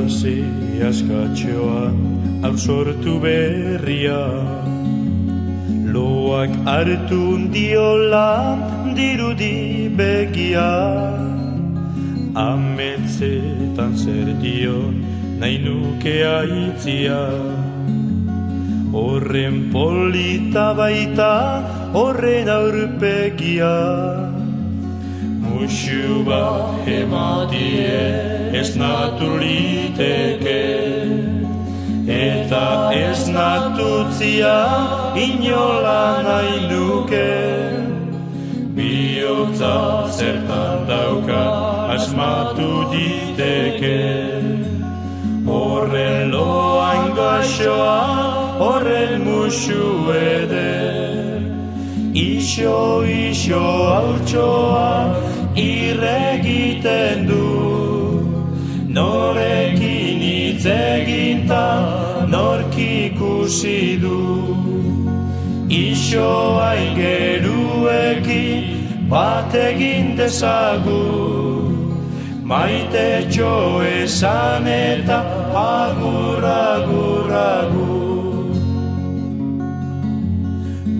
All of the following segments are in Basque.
hasi askatxoan hau sortu berria. Loak hartu diola dirudi begia, ametzetan zer dion nahi nuke aitzia. Horren polita baita, horren aurpegia, musu bat ematie ez naturliteke, eta ez natutzia inola nahi nuke. Bihotza zertan dauka asmatu diteke, horren loan gaxoa, horren musu eder. Ixo, ixo, hautsoa irregiten du, norekin hitz eginta nork ikusi du. Ixo aingeruekin bat egin dezagu, maite txo esan eta agur, agur, agur.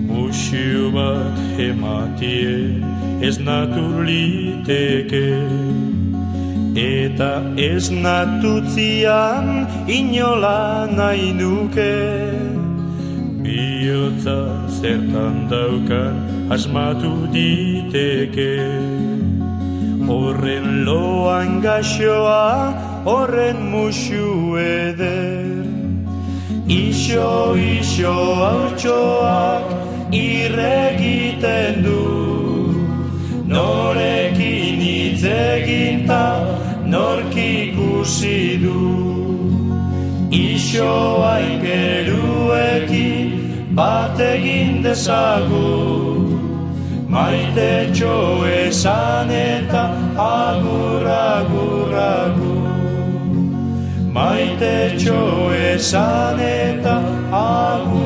Musu bat ematie ez naturliteke, eta ez natutzian inola nahi nuke. Bihotza zertan daukan asmatu diteke, horren loan gaxoa, horren musu eder. Ixo, ixo, hautsoak irregiten du, norekin hitz eginta nork ikusi du. Ixo aingeruekin bat egin dezagu, maite txo esan eta agur, agur, agur. Maite txo esan eta agur.